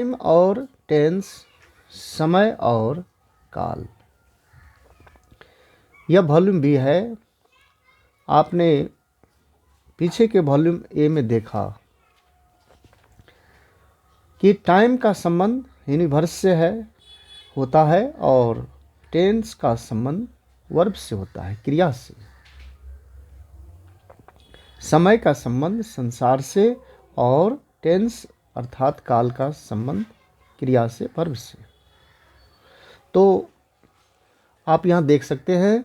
Time और tense, समय और काल। यह वॉल्यूम बी है। आपने पीछे के वॉल्यूम ए में देखा कि टाइम का संबंध यूनिवर्स से होता है और टेंस का संबंध वर्ब से होता है, क्रिया से। समय का संबंध संसार से और टेंस अर्थात काल का संबंध क्रिया से, वर्ब से। तो आप यहाँ देख सकते हैं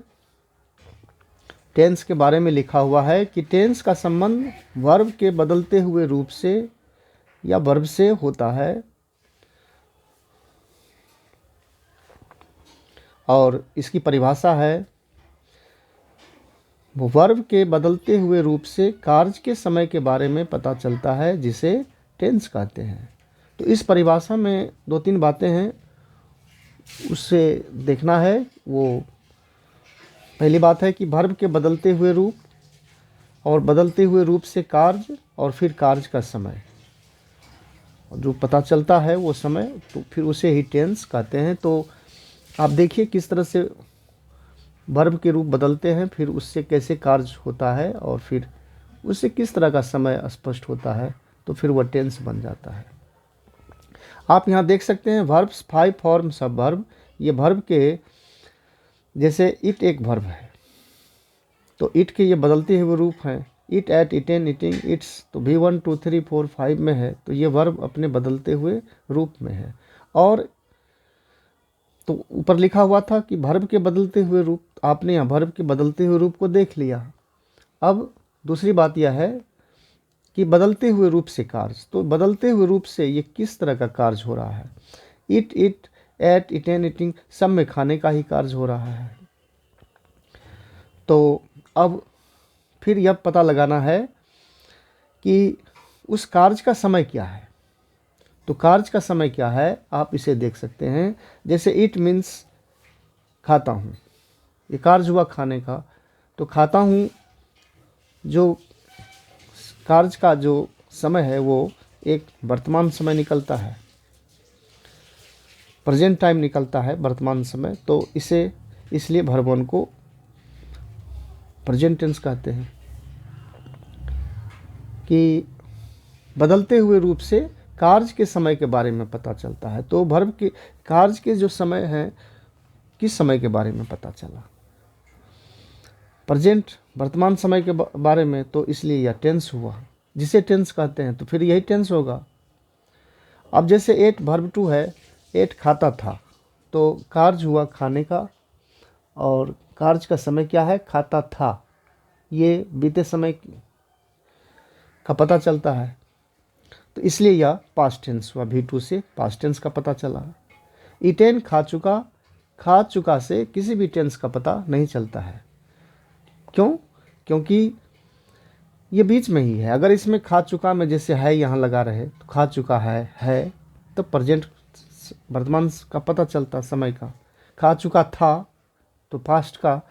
टेंस के बारे में लिखा हुआ है कि टेंस का संबंध वर्ब के बदलते हुए रूप से या वर्ब से होता है और इसकी परिभाषा है वर्ब के बदलते हुए रूप से कार्य के समय के बारे में पता चलता है, जिसे टेंस कहते हैं। तो इस परिभाषा में दो तीन बातें हैं, उससे देखना है। वो पहली बात है कि वर्ब के बदलते हुए रूप और बदलते हुए रूप से कार्य और फिर कार्य का समय, और जो पता चलता है वो समय, तो फिर उसे ही टेंस कहते हैं। तो आप देखिए किस तरह से वर्ब के रूप बदलते हैं, फिर उससे कैसे कार्य होता है और फिर उससे किस तरह का समय स्पष्ट होता है, तो फिर वह टेंस बन जाता है। आप यहाँ देख सकते हैं वर्ब्स 5 फॉर्म्स ऑफ वर्ब। ये वर्ब के जैसे इट एक वर्ब है, तो इट के ये बदलते हुए रूप हैं। Eat, ate, eaten, eating, eats. तो भी 1 2 3 4 5 में है, तो ये वर्ब अपने बदलते हुए रूप में है। और तो ऊपर लिखा हुआ था कि वर्ब के बदलते हुए रूप, आपने यहाँ वर्ब के बदलते हुए रूप को देख लिया। अब दूसरी बात यह है कि बदलते हुए रूप से कार्य, तो बदलते हुए रूप से ये किस तरह का कार्य हो रहा है। Eat, eat, ate, eaten, eating, सब में खाने का ही कार्य हो रहा है। तो अब फिर यह पता लगाना है कि उस कार्य का समय क्या है। तो कार्य का समय क्या है, आप इसे देख सकते हैं। जैसे इट मीन्स खाता हूँ, ये कार्य हुआ खाने का। तो खाता हूँ, जो कार्य का जो समय है वो एक वर्तमान समय निकलता है, प्रेजेंट टाइम निकलता है, वर्तमान समय। तो इसे इसलिए वर्ब 1 को प्रेजेंट टेंस कहते हैं कि बदलते हुए रूप से कार्य के समय के बारे में पता चलता है। तो वर्ब के कार्य के जो समय है, किस समय के बारे में पता चला, प्रेजेंट वर्तमान समय के बारे में, तो इसलिए यह टेंस हुआ, जिसे टेंस कहते हैं। तो फिर यही टेंस होगा। अब जैसे एट वर्ब 2 है, एट खाता था, तो कार्य हुआ खाने का और कार्य का समय क्या है, खाता था। ये बीते समय का पता चलता है, तो इसलिए यह पास्ट टेंस हुआ। V2 से पास्ट टेंस का पता चला। इटेन खा चुका, खा चुका से किसी भी टेंस का पता नहीं चलता है। क्यों? क्योंकि ये बीच में ही है। अगर इसमें खा चुका में जैसे है यहाँ लगा रहे, तो खा चुका है, तो प्रेजेंट वर्तमान का पता चलता समय का। खा चुका था तो पास्ट का,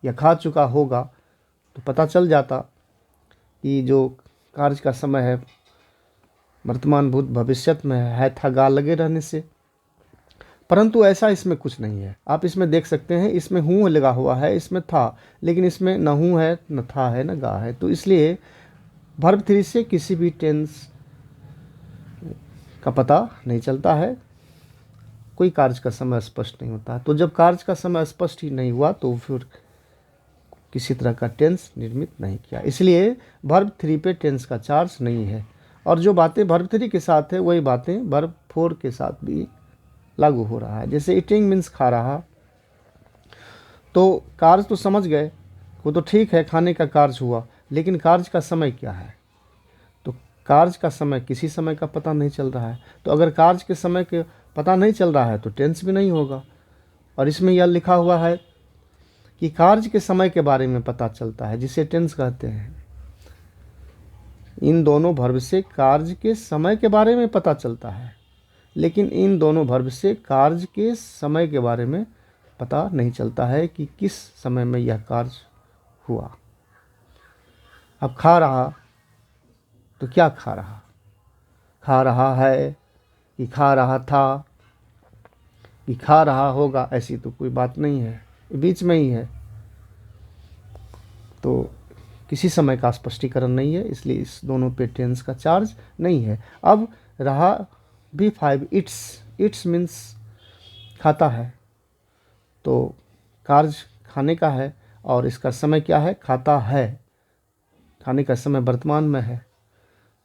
या खा चुका होगा तो पता चल जाता कि जो कार्य का समय है वर्तमान भूत भविष्यत में है था गा लगे रहने से। परंतु ऐसा इसमें कुछ नहीं है। आप इसमें देख सकते हैं, इसमें हूँ लगा हुआ है, इसमें था, लेकिन इसमें न हूँ है, न था है, न गा है। तो इसलिए वर्ब 3 से किसी भी टेंस का पता नहीं चलता है, कोई कार्य का समय स्पष्ट नहीं होता। तो जब कार्य का समय स्पष्ट ही नहीं हुआ, तो फिर किसी तरह का टेंस निर्मित नहीं किया। इसलिए वर्ब 3 पे टेंस का चार्ज नहीं है। और जो बातें वर्ब 3 के साथ है, वही बातें वर्ब 4 के साथ भी लागू हो रहा है। जैसे ईटिंग मीन्स खा रहा, तो कार्य तो समझ गए, वो तो ठीक है, खाने का कार्य हुआ, लेकिन कार्य का समय क्या है। तो कार्य का समय, किसी समय का पता नहीं चल रहा है। तो अगर कार्य के समय के पता नहीं चल रहा है तो टेंस भी नहीं होगा। और इसमें यह लिखा हुआ है कि कार्य के समय के बारे में पता चलता है, जिसे टेंस कहते हैं। इन दोनों वर्ब से कार्य के समय के बारे में पता चलता है, लेकिन इन दोनों वर्ब से कार्य के समय के बारे में पता नहीं चलता है कि किस समय में यह कार्य हुआ। अब खा रहा, तो क्या खा रहा, खा रहा है, कि खा रहा था, कि खा रहा होगा, ऐसी तो कोई बात नहीं है, बीच में ही है, तो किसी समय का स्पष्टीकरण नहीं है, इसलिए इस दोनों पे टेंस का चार्ज नहीं है। अब रहा V5 इट्स, इट्स मीन्स खाता है, तो कार्य खाने का है और इसका समय क्या है, खाता है, खाने का समय वर्तमान में है,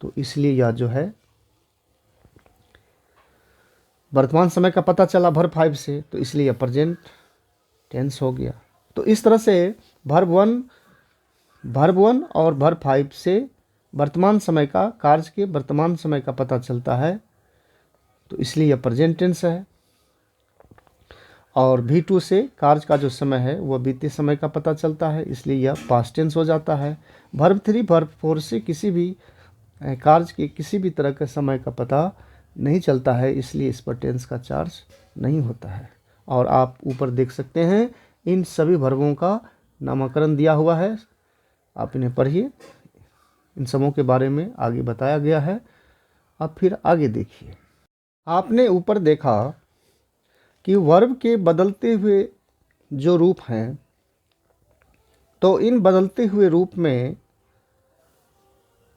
तो इसलिए यह जो है वर्तमान समय का पता चला वर्ब 5 से, तो इसलिए यह प्रेजेंट टेंस हो गया। तो इस तरह से वर्ब 1 और वर्ब 5 से वर्तमान समय का, कार्य के वर्तमान समय का पता चलता है, तो इसलिए यह प्रेजेंट टेंस है। और V2 से कार्य का जो समय है वह बीते समय का पता चलता है, इसलिए यह पास्ट टेंस हो जाता है। वर्ब 3 वर्ब 4 से किसी भी कार्य के किसी भी तरह के समय का पता नहीं चलता है, इसलिए इस पर टेंस का चार्ज नहीं होता है। और आप ऊपर देख सकते हैं इन सभी वर्बों का नामकरण दिया हुआ है, आप इन्हें पढ़िए, इन सबों के बारे में आगे बताया गया है। अब फिर आगे देखिए, आपने ऊपर देखा कि वर्ब के बदलते हुए जो रूप हैं, तो इन बदलते हुए रूप में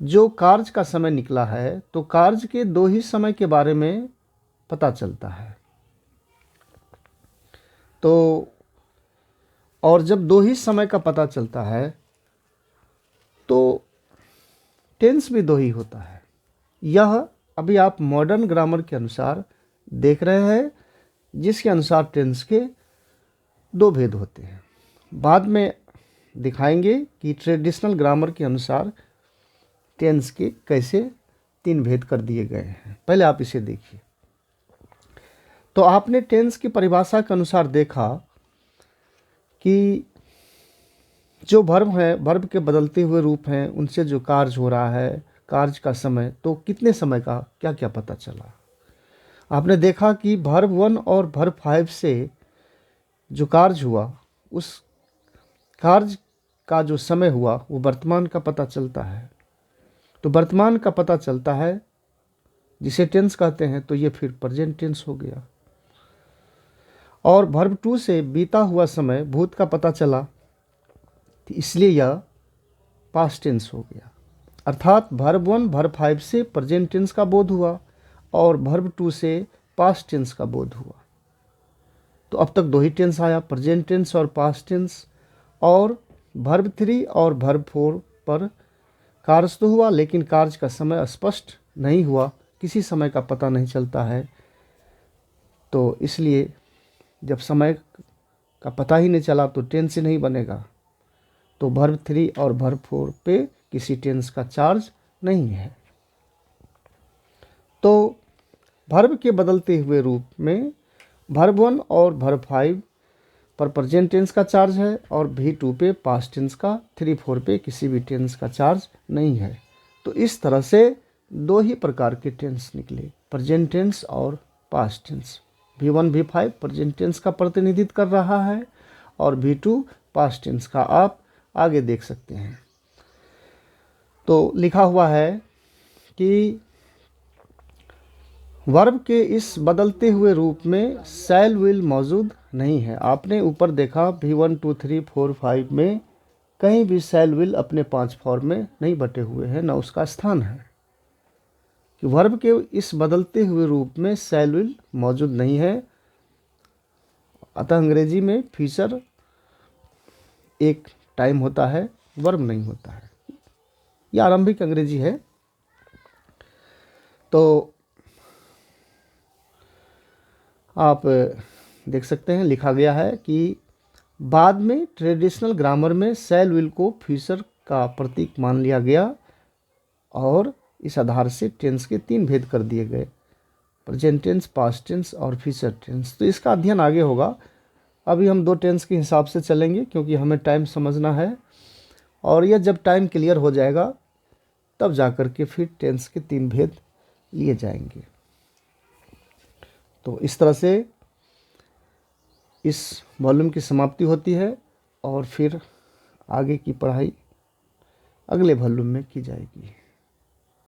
जो कार्य का समय निकला है, तो कार्य के दो ही समय के बारे में पता चलता है। तो और जब दो ही समय का पता चलता है तो टेंस भी दो ही होता है। यह अभी आप मॉडर्न ग्रामर के अनुसार देख रहे हैं, जिसके अनुसार टेंस के दो भेद होते हैं। बाद में दिखाएंगे कि ट्रेडिशनल ग्रामर के अनुसार टेंस के कैसे 3 भेद कर दिए गए हैं। पहले आप इसे देखिए। तो आपने टेंस की परिभाषा के अनुसार देखा कि जो वर्ब है, वर्ब के बदलते हुए रूप हैं, उनसे जो कार्य हो रहा है, कार्य का समय, तो कितने समय का क्या क्या पता चला। आपने देखा कि वर्ब 1 और वर्ब 5 से जो कार्य हुआ, उस कार्य का जो समय हुआ वो वर्तमान का पता चलता है। तो वर्तमान का पता चलता है जिसे टेंस कहते हैं, तो ये फिर प्रेजेंट टेंस हो गया। और वर्ब 2 से बीता हुआ समय, भूत का पता चला, तो इसलिए यह पास्ट टेंस हो गया। अर्थात वर्ब 1 वर्ब 5 से प्रेजेंट टेंस का बोध हुआ और वर्ब 2 से पास्ट टेंस का बोध हुआ। तो अब तक दो ही टेंस आया, प्रेजेंट टेंस और पास्ट टेंस। और वर्ब 3 और वर्ब 4 पर कार्य तो हुआ, लेकिन कार्य का समय स्पष्ट नहीं हुआ, किसी समय का पता नहीं चलता है। तो इसलिए जब समय का पता ही नहीं चला तो टेंस ही नहीं बनेगा। तो वर्ब 3 और वर्ब 4 पे किसी टेंस का चार्ज नहीं है। तो वर्ब के बदलते हुए रूप में वर्ब 1 और वर्ब 5 पर प्रेजेंट टेंस का चार्ज है और V2 पे पास्ट टेंस का, 3 4 पे किसी भी टेंस का चार्ज नहीं है। तो इस तरह से दो ही प्रकार के टेंस निकले, प्रेजेंट टेंस और past tense. V1 V5 present tense का प्रतिनिधित्व कर रहा है और V2 पास्ट टेंस का, आप आगे देख सकते हैं। तो लिखा हुआ है कि वर्ब के इस बदलते हुए रूप में शैल विल मौजूद नहीं है। आपने ऊपर देखा V1 2 3 4 5 में कहीं भी शैल विल अपने 5 फॉर्म में नहीं बटे हुए हैं, न उसका स्थान है। कि वर्ब के इस बदलते हुए रूप में शैल विल मौजूद नहीं है। अतः अंग्रेजी में फ्यूचर एक टाइम होता है, वर्ब नहीं होता है। यह आरंभिक अंग्रेजी है। तो आप देख सकते हैं लिखा गया है कि बाद में ट्रेडिशनल ग्रामर में शैल विल को फ्यूचर का प्रतीक मान लिया गया और इस आधार से टेंस के 3 भेद कर दिए गए, प्रेजेंट टेंस, पास्ट टेंस और फ्यूचर टेंस। तो इसका अध्ययन आगे होगा। अभी हम 2 टेंस के हिसाब से चलेंगे क्योंकि हमें टाइम समझना है, और यह जब टाइम क्लियर हो जाएगा तब जाकर के फिर टेंस के 3 भेद लिए जाएंगे। तो इस तरह से इस वॉल्यूम की समाप्ति होती है और फिर आगे की पढ़ाई अगले वॉल्यूम में की जाएगी।